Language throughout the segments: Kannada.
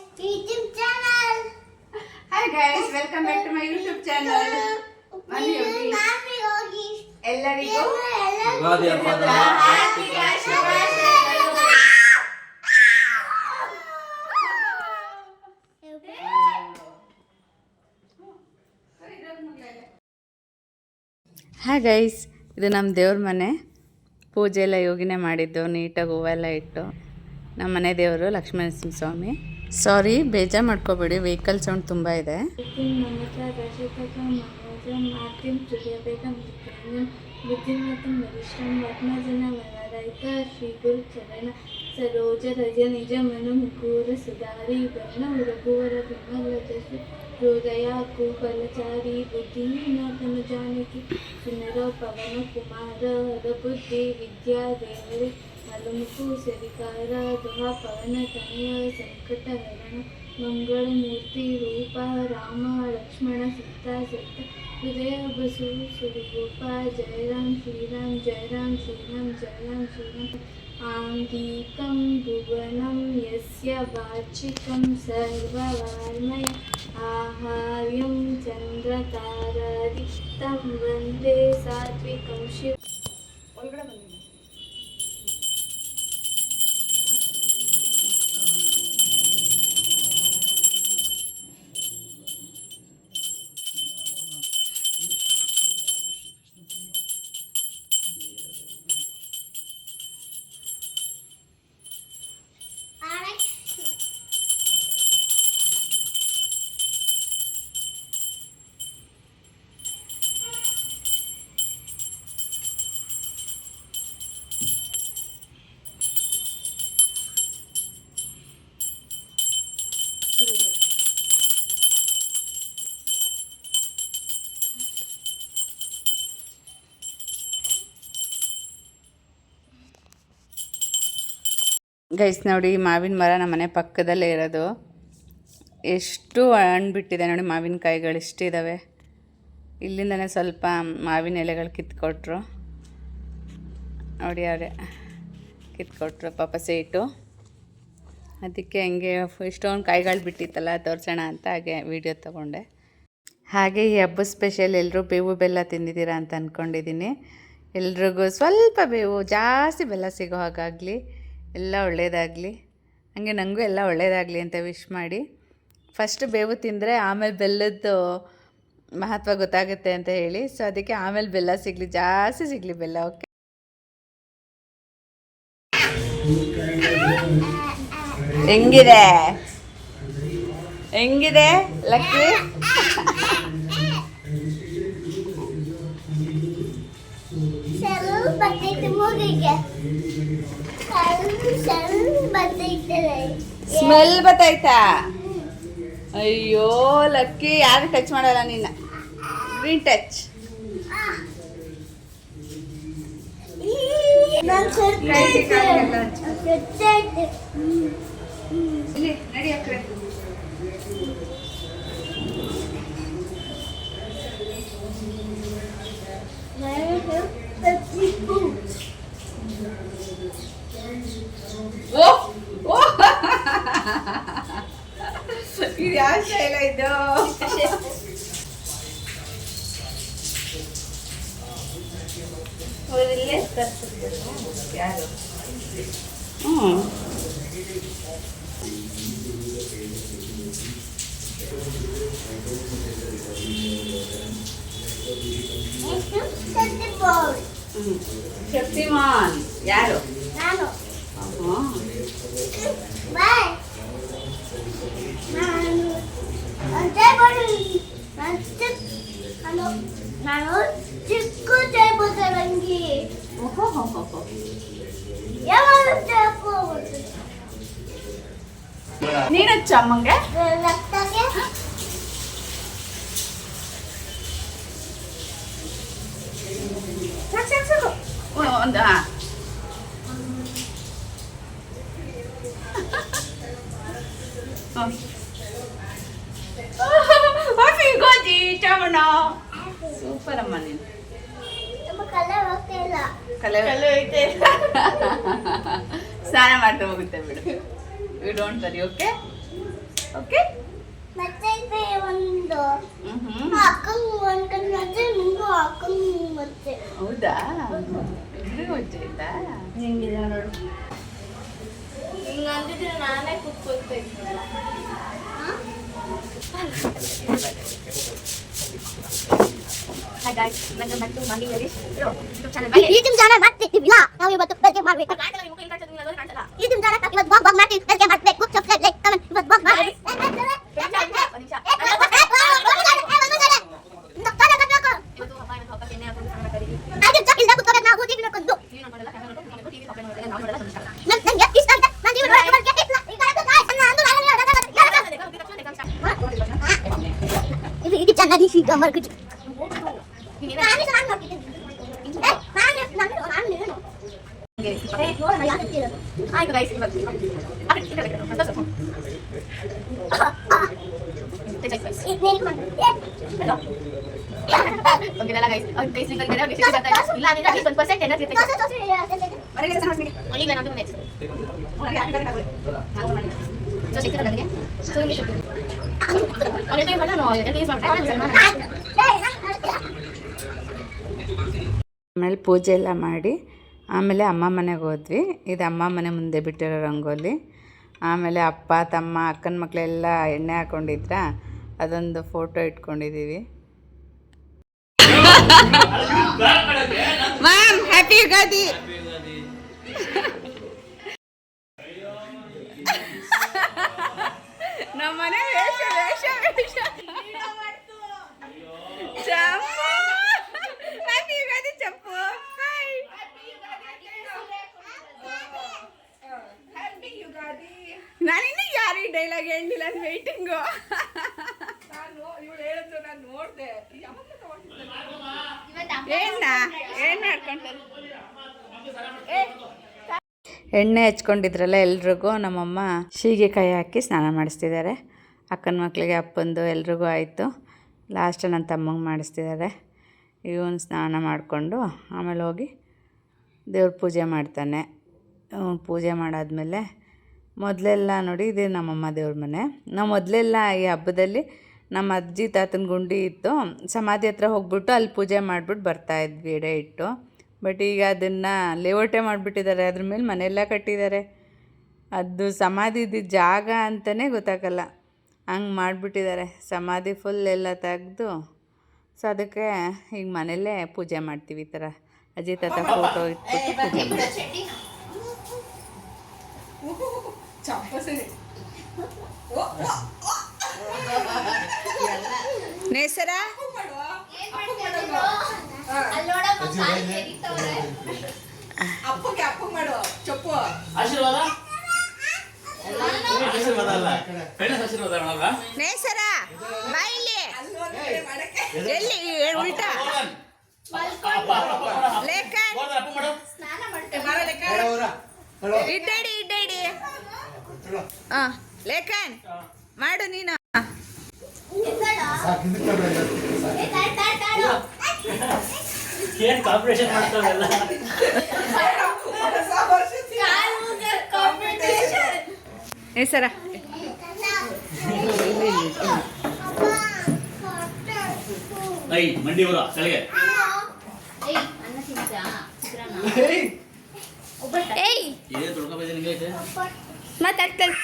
YouTube channel. Hi guys, welcome back to my YouTube channel. Mani Yogi. ಎಲ್ಲರಿಗೂ ಯುಗಾದಿ ಹಬ್ಬದ ಹಾರ್ದಿಕ ಶುಭಾಶಯಗಳು. ಹಾಯ್ ಗೈಸ್, ಇದು ನಮ್ಮ ದೇವ್ರ ಮನೆ. ಪೂಜೆ ಎಲ್ಲ ಯೋಗಿನೇ ಮಾಡಿದ್ದು, ನೀಟಾಗಿ ಹೂವೆಲ್ಲ ಇಟ್ಟು. ನಮ್ಮ ಮನೆ ದೇವರು ಲಕ್ಷ್ಮೀನರಸಿಂಹ ಸ್ವಾಮಿ. ಸಾರಿ, ಬೇಜಾರು ಮಾಡ್ಕೋಬೇಡಿ, ವೆಹಿಕಲ್ ಸೌಂಡ್ ತುಂಬ ಇದೆ. बुद्धिमतं वरिष्ठं वात्मजनवरदयित श्रीगुरुचरण सरोज रज निज मनु मुकुर सुधारी वर्णं रघुवर विमलजसु हृदया कुबलचारी बुद्धिनाथन जानकी सुनर पवन कुमार हर बुद्धि विद्या देवरी हलमुखु सरिकार दुहा पवन तनय संकट हरण मंगल मूर्ति रूप राम लक्ष्मण सीता सहित हृदय बसु सुरगोपा जय राम श्री राम जय राम श्री राम जय राम श्री राम आंगिकं भुवनं यस्य वाचिकं सर्ववाङ्मय आहार्यं चन्द्रतारादितं वन्दे सात्विकं शिव ಗೈಸ್ ನೋಡಿ, ಮಾವಿನ ಮರ ನಮ್ಮ ಮನೆ ಪಕ್ಕದಲ್ಲೇ ಇರೋದು. ಎಷ್ಟು ಹಣ್ಣು ಬಿಟ್ಟಿದೆ ನೋಡಿ, ಮಾವಿನಕಾಯಿಗಳು ಇಷ್ಟಿದ್ದಾವೆ. ಇಲ್ಲಿಂದನೇ ಸ್ವಲ್ಪ ಮಾವಿನ ಎಲೆಗಳು ಕಿತ್ಕೊಟ್ರು ನೋಡಿ, ಅವರೇ ಕಿತ್ಕೊಟ್ರು ಪಾಪ ಸೇಟು. ಅದಕ್ಕೆ ಹಂಗೆ ಇಷ್ಟೊಂದು ಕಾಯಿಗಳು ಬಿಟ್ಟಿತ್ತಲ್ಲ, ತೋರಿಸೋಣ ಅಂತ ಹಾಗೆ ವಿಡಿಯೋ ತೊಗೊಂಡೆ. ಹಾಗೆ ಈ ಹಬ್ಬ ಸ್ಪೆಷಲ್ ಎಲ್ಲರೂ ಬೇವು ಬೆಲ್ಲ ತಿಂದಿದ್ದೀರಾ ಅಂತ ಅಂದ್ಕೊಂಡಿದ್ದೀನಿ. ಎಲ್ರಿಗೂ ಸ್ವಲ್ಪ ಬೇವು, ಜಾಸ್ತಿ ಬೆಲ್ಲ ಸಿಗೋ ಹಾಗಾಗಲಿ, ಎಲ್ಲ ಒಳ್ಳೆಯದಾಗಲಿ. ಹಾಗೆ ನನಗೂ ಎಲ್ಲ ಒಳ್ಳೆಯದಾಗಲಿ ಅಂತ ವಿಶ್ ಮಾಡಿ. ಫಸ್ಟ್ ಬೇವು ತಿಂದರೆ ಆಮೇಲೆ ಬೆಲ್ಲದ್ದು ಮಹತ್ವ ಗೊತ್ತಾಗುತ್ತೆ ಅಂತ ಹೇಳಿ, ಸೊ ಅದಕ್ಕೆ ಆಮೇಲೆ ಬೆಲ್ಲ ಸಿಗಲಿ, ಜಾಸ್ತಿ ಸಿಗಲಿ ಬೆಲ್ಲ. ಓಕೆ, ಹೆಂಗಿದೆ ಹೆಂಗಿದೆ ಲಕ್ಕಿ? ಸ್ಮೆಲ್ ಬತ್ತಾಯ್ತಾ? ಅಯ್ಯೋ ಲಕ್ಕಿ, ಯಾರು ಟಚ್ ಮಾಡಲ್ಲ ನಿನ್ನ. Green touch. ಇದು ಯಾವ ಶೈಲ ಇದು? ಯಾರು? ಶಕ್ತಿಮಾನ್ ಯಾರು? ನಾನು. ನಾನು ಚಿಕ್ಕ ಜೈಬುದರಂಗಿ ನೀನಚ್ಚ ಅಮ್ಮಂಗೆ ಲಕ್ತಾಗೆ ಒಂದು ಗೋಜಿ ಚಾಮಣ್ಣ ಸೂಪರ್ ಅಮ್ಮ ನೀನು. ಕಲೆ ಸ್ನಾನ ಮಾಡ್ತಾ ಹೋಗುತ್ತೆ ಬಿಡು. You don't worry, okay? Okay ಮತ್ತೆ ಒಂದು ಅಕ್ಕಂಗೆ ಒಂದು ಕಡೆ ಮತ್ತೆ ನಿಂಗೂ ಅಕ್ಕಂಗೆ ಮತ್ತೆ ಹೌದಾ ಇಬ್ಬರಿಗೂ ಅಜ್ಜಿ ಆಯ್ತಾ ಹೆಂಗಿಲ್ಲ ನೋಡು ಹಿಂಗ ಅಂದಿದ್ರೆ ನಾನೇ ಕೂತ್ಕೊಳ್ತಾ ಇದ್ನಲ್ಲ ಯೂಟ್ಯೂಬ್ ಚಾನಲ್ ಮಾಡ್ತಿದ್ದೀವಿಲ್ಲ ನಾವು ಇವತ್ತು ಬೆಳಗ್ಗೆ ಮಾಡಬೇಕು ಯೂಟ್ಯೂಬ್ ಚಾನಲ್ ಇವತ್ತು ಬ್ಲಾಗ್ ಮಾಡ್ತೀವಿ ಬೆಳಗ್ಗೆ ಮಾಡಬೇಕು ಸಬ್ಸ್ಕ್ರೈಬ್ ಲೈಕ್ ಕಮೆಂಟ್ ಇವತ್ತು ಬ್ಲಾಗ್ ಮಾಡಿ ಇದು ಯೂಟ್ಯೂಬ್ ಚಾನಲ್ ಈಗ ಮಾಡ್ಕೊಂಡು ಆಯ್ತು ಗೈಸ್ ಓಕೆನಲ್ಲ ಗೈಸ್ ಅವ್ರು ಗೈಸ್ ಲಿಂಕ್ ಇದೆ ಗೆಸ್ಟ್ ಆಗ್ತಾ ಇಲ್ಲ ಇಲ್ಲ ಅಂದ್ರೆ 1% ಎನರ್ಜಿ ಇರುತ್ತೆ ಹೊರಗೆ ಸಹ ಮಾಡ್ತೀನಿ ಈಗ ನಾನು ನೆಕ್ಸ್ಟ್ ಸೊ ಸಿಕ್ಕಿದ್ರೆ ನನಗೆ ಸೊ ಇಂಗ್ಲಿಷ್ ಅವನಿಗೆ ನಾನು ಯೂಸ್ ಮಾಡ್ತೀನಿ ಆಮೇಲೆ ಪೂಜೆ ಎಲ್ಲ ಮಾಡಿ ಆಮೇಲೆ ಅಮ್ಮ ಮನೆಗೆ ಹೋದ್ವಿ. ಇದು ಅಮ್ಮ ಮನೆ ಮುಂದೆ ಬಿಟ್ಟಿರೋ ರಂಗೋಲಿ. ಆಮೇಲೆ ಅಪ್ಪ ತಮ್ಮ ಅಕ್ಕನ ಮಕ್ಕಳೆಲ್ಲ ಎಣ್ಣೆ ಹಾಕ್ಕೊಂಡಿದ್ರ ಅದೊಂದು ಫೋಟೋ ಇಟ್ಕೊಂಡಿದ್ದೀವಿ. Ma'am happy Ugadi. ನಮ್ಮ ಮನೆ ವೇಷ ವೇಷ ವೇಷ ಹ್ಯಾಪಿ ಯುಗಾದಿ ಚಪ್ಪು. ನಾನಿನ್ನು ಯಾರು ಈ ಡೈಲಾಗ್ ಹೇಳಿಲ್ಲ ವೇಟಿಂಗು. ಎಣ್ಣೆ ಹಚ್ಕೊಂಡಿದ್ರಲ್ಲ ಎಲ್ರಿಗೂ ನಮ್ಮಮ್ಮ ಸೀಗೆಕಾಯಿ ಹಾಕಿ ಸ್ನಾನ ಮಾಡಿಸ್ತಿದ್ದಾರೆ. ಅಕ್ಕನ ಮಕ್ಕಳಿಗೆ ಅಪ್ಪಂದು ಎಲ್ರಿಗೂ ಆಯಿತು. ಲಾಸ್ಟ್ ನನ್ನ ತಮ್ಮಂಗೆ ಮಾಡಿಸ್ತಿದ್ದಾರೆ. ಇವನು ಸ್ನಾನ ಮಾಡಿಕೊಂಡು ಆಮೇಲೆ ಹೋಗಿ ದೇವ್ರ ಪೂಜೆ ಮಾಡ್ತಾನೆ. ಪೂಜೆ ಮಾಡಾದ್ಮೇಲೆ ಮೊದಲೆಲ್ಲ ನೋಡಿ ಇದು ನಮ್ಮಮ್ಮ ದೇವ್ರ ಮನೆ. ನಾವು ಮೊದಲೆಲ್ಲ ಈ ಹಬ್ಬದಲ್ಲಿ ನಮ್ಮ ಅಜ್ಜಿ ತಾತನ ಗುಂಡಿ ಇತ್ತು, ಸಮಾಧಿ ಹತ್ರ ಹೋಗ್ಬಿಟ್ಟು ಅಲ್ಲಿ ಪೂಜೆ ಮಾಡಿಬಿಟ್ಟು ಬರ್ತಾಯಿದ್ವಿ ಎಡೆ ಇಟ್ಟು. ಬಟ್ ಈಗ ಅದನ್ನು ಲೇಔಟೇ ಮಾಡಿಬಿಟ್ಟಿದ್ದಾರೆ, ಅದ್ರ ಮೇಲೆ ಮನೆಯೆಲ್ಲ ಕಟ್ಟಿದ್ದಾರೆ. ಅದು ಸಮಾಧಿ ಇದ್ದಿದ್ದ ಜಾಗ ಅಂತಲೇ ಗೊತ್ತಾಗಲ್ಲ, ಹಂಗೆ ಮಾಡಿಬಿಟ್ಟಿದ್ದಾರೆ. ಸಮಾಧಿ ಫುಲ್ ಎಲ್ಲ ತೆಗೆದು ಸೊ ಅದಕ್ಕೆ ಈಗ ಮನೆಯಲ್ಲೇ ಪೂಜೆ ಮಾಡ್ತೀವಿ. ಈ ಥರ ಅಜ್ಜಿ ತಾತ ಫೋಟೋ ಇಟ್ಬಿಟ್ಟು ಪೂಜೆ ಮಾಡ್ತೀವಿ. ನೇಸರ ನೇಸರ ಬಾಯಿಲಿ ಎಲ್ಲಿ ಉಲ್ಟಾ ಲೇಖನ್ ಇಡ್ಡೇಡಿ ಇಡ್ಡೇಡಿ ಲೇಖನ್ ಮಾಡು ನೀನು. ಸರ ಮಂಡಿಯವರ ಕೆಳಗೆ ಮಾತಾಡ್ತಾರೆ.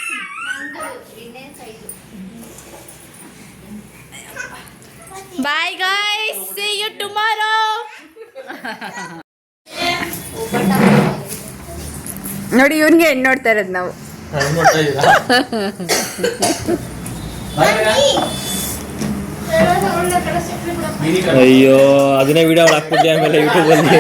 Bye guys, see you tomorrow. ನೋಡಿ ಇವನ್ಗೆ ಹೆಣ್ಣು ನೋಡ್ತಾ ಇರೋದು ನಾವು. ಅಯ್ಯೋ ಅದನ್ನೇ ವಿಡಿಯೋ ಹಾಕ್ಬಿಟ್ಟೆ ಆಮೇಲೆ ಯೂಟ್ಯೂಬ್ ಅಲ್ಲಿ.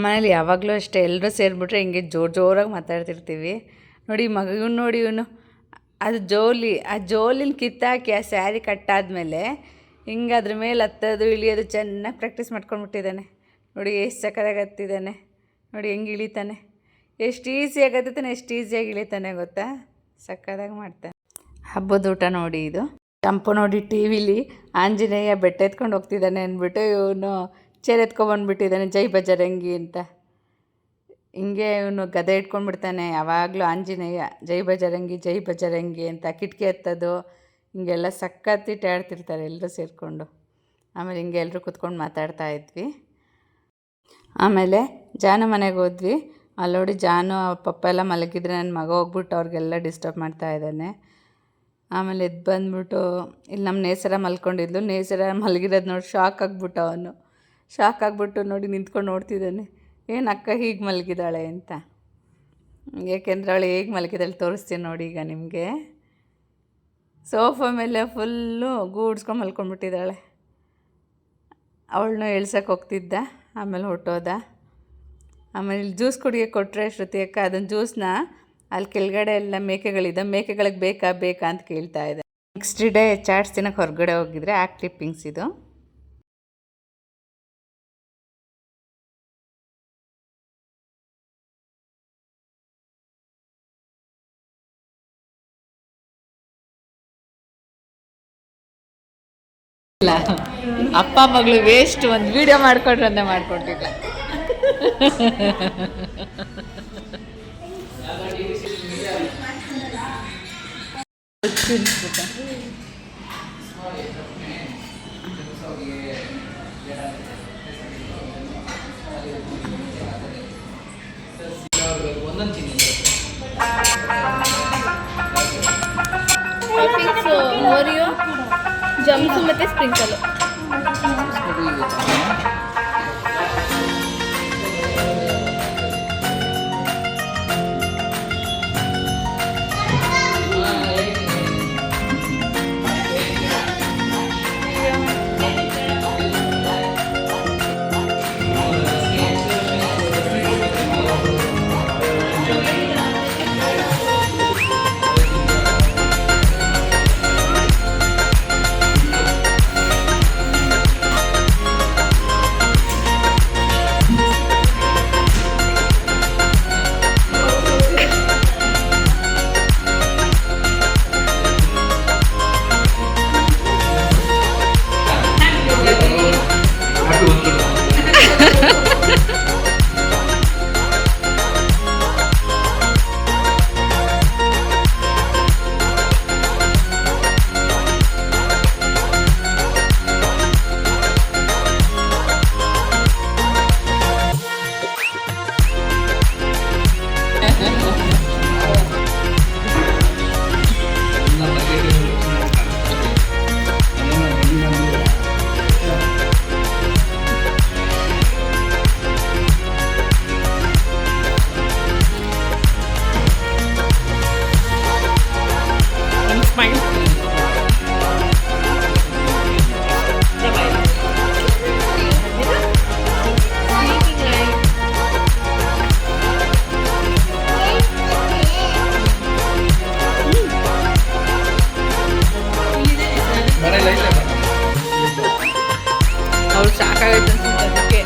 ಮನೇಲಿ ಯಾವಾಗಲೂ ಅಷ್ಟೇ ಎಲ್ಲರೂ ಸೇರಿಬಿಟ್ರೆ ಹಿಂಗೆ ಜೋರಾಗಿ ಮಾತಾಡ್ತಿರ್ತೀವಿ. ನೋಡಿ ಇವನು ನೋಡಿ ಇವನು ಅದು ಆ ಜೋಲಿನ ಕಿತ್ತಾಕಿ ಆ ಸ್ಯಾರಿ ಕಟ್ಟಾದ್ಮೇಲೆ ಹಿಂಗೆ ಅದ್ರ ಮೇಲೆ ಹತ್ತೋದು ಇಳಿಯೋದು ಚೆನ್ನಾಗಿ ಪ್ರಾಕ್ಟೀಸ್ ಮಾಡ್ಕೊಂಡ್ಬಿಟ್ಟಿದ್ದಾನೆ. ನೋಡಿ ಎಷ್ಟು ಸಕ್ಕತ್ತಾಗಿ ಹತ್ತಿದ್ದಾನೆ, ನೋಡಿ ಹೆಂಗೆ ಇಳಿತಾನೆ, ಎಷ್ಟು ಈಸಿಯಾಗಿ ಹತ್ತಾನೆ, ಎಷ್ಟು ಈಸಿಯಾಗಿ ಇಳಿತಾನೆ ಗೊತ್ತಾ, ಸಕ್ಕತ್ತಾಗಿ ಮಾಡ್ತಾನೆ. ಹಬ್ಬದ ಊಟ ನೋಡಿ ಇದು. ಚಂಪು ನೋಡಿ ಟಿ ವಿಲಿ ಆಂಜನೇಯ ಬೆಟ್ಟ ಎತ್ಕೊಂಡು ಹೋಗ್ತಿದ್ದಾನೆ ಅಂದ್ಬಿಟ್ಟು ಇವನು ಚೇರ್ ಎತ್ಕೊಬಂದ್ಬಿಟ್ಟಿದ್ದಾನೆ ಜೈ ಬಜರಂಗಿ ಅಂತ. ಹಿಂಗೆ ಇವನು ಗದೆ ಇಟ್ಕೊಂಡ್ಬಿಡ್ತಾನೆ ಯಾವಾಗಲೂ ಆಂಜನೇಯ ಜೈ ಬಜರಂಗಿ ಅಂತ ಕಿಟಕಿ ಹತ್ತೋದು ಹಿಂಗೆಲ್ಲ ಸಖತ್ತಿಟ್ಟು ಆಡ್ತಿರ್ತಾರೆ ಎಲ್ಲರೂ ಸೇರಿಕೊಂಡು. ಆಮೇಲೆ ಹಿಂಗೆ ಎಲ್ಲರೂ ಕೂತ್ಕೊಂಡು ಮಾತಾಡ್ತಾ ಇದ್ವಿ. ಆಮೇಲೆ ಜಾನು ಮನೆಗೆ ಹೋದ್ವಿ. ಅಲ್ಲಿ ನೋಡಿ ಜಾನು ಪಪ್ಪ ಎಲ್ಲ ಮಲಗಿದ್ರೆ ನನ್ನ ಮಗ ಹೋಗ್ಬಿಟ್ಟು ಅವ್ರಿಗೆಲ್ಲ ಡಿಸ್ಟರ್ಬ್ ಮಾಡ್ತಾ ಇದ್ದಾನೆ. ಆಮೇಲೆ ಎದ್ದು ಬಂದ್ಬಿಟ್ಟು ಇಲ್ಲಿ ನಮ್ಮ ನೇಸರ ಮಲ್ಕೊಂಡಿದ್ಲು. ನೇಸರ ಮಲಗಿರೋದು ನೋಡಿ ಶಾಕ್ ಆಗಿಬಿಟ್ಟು ನೋಡಿ ನಿಂತ್ಕೊಂಡು ನೋಡ್ತಿದ್ದಾನೆ, ಏನು ಅಕ್ಕ ಹೀಗೆ ಮಲಗಿದ್ದಾಳೆ ಅಂತ. ಏಕೆಂದರೆ ಅವಳು ಹೇಗೆ ಮಲಗಿದ್ದಾಳೆ ತೋರಿಸ್ತೀನಿ ನೋಡಿ ಈಗ ನಿಮಗೆ. ಸೋಫಾ ಮೇಲೆ ಫುಲ್ಲು ಗೂಡ್ಸ್ಕೊಂಡು ಮಲ್ಕೊಂಡ್ಬಿಟ್ಟಿದ್ದಾಳೆ. ಅವಳನ್ನೂ ಎಳ್ಸಕ್ಕೆ ಹೋಗ್ತಿದ್ದ, ಆಮೇಲೆ ಹೊಟ್ಟೋದ. ಆಮೇಲೆ ಇಲ್ಲಿ ಜ್ಯೂಸ್ ಕುಡಿಯೋಕ್ಕೆ ಕೊಟ್ಟರೆ ಶ್ರುತಿ ಅಕ್ಕ ಅದನ್ನು ಜ್ಯೂಸನ್ನ ಅಲ್ಲಿ ಕೆಳಗಡೆ ಎಲ್ಲ ಮೇಕೆಗಳಿಗೆ ಬೇಕಾ ಅಂತ ಕೇಳ್ತಾ ಇದೆ. ನೆಕ್ಸ್ಟ್ ಡೇ ಚಾಟ್ಸ್ ತಿನ್ನಕ್ಕೆ ಹೊರಗಡೆ ಹೋಗಿದ್ರೆ ಕ್ಲಿಪ್ಪಿಂಗ್ಸ್ ಇದು. ಇಲ್ಲ ಅಪ್ಪ ಮಗಳು ವೇಸ್ಟ್, ಒಂದು ವಿಡಿಯೋ ಮಾಡ್ಕೊಟ್ರೆ ಅಂತ ಮಾಡ್ಕೊಟ್ಟಿಲ್ಲ. ಓರಿಯೋ ಜಮ್ಸು ಮತ್ತು ಸ್ಪ್ರಿಂಕಲ್. ಅವ್ರು ಸಾಕಾಗೈತೆ ಅನ್ಸುತ್ತೆ ಅದಕ್ಕೆ.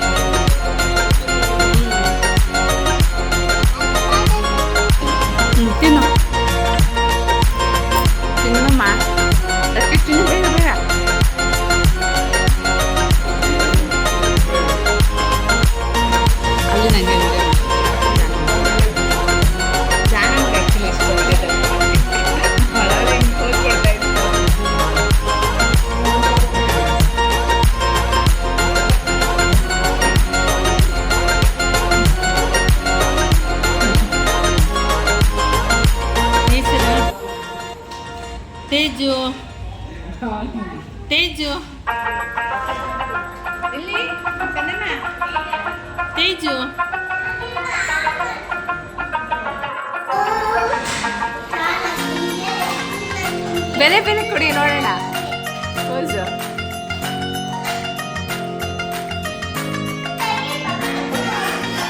ತಿನ್ನು ತಿನ್ನಮ್ಮ, ಅದಕ್ಕೆ ತಿನ್ನು ಬೇಗ ಬೇಗ. ಅಲ್ಲಿ ನನಗೆ ಜಾನಂಗೆ ಆ್ಯಕ್ಚುಲಿ ಇಷ್ಟ ಆಗಿದೆ. ಒಳಗಡೆ ಹಿಂಗೆ ಕೂತ್ಕೊಳ್ತಾ ಇತ್ತು. ತೇಜು ತೇಜು ಇಲ್ಲಿ ಕನ್ನಡ ತೇಜು ಬೇರೆ ಬೇರೆ ಕೊಡಿ ನೋಡೋಣ.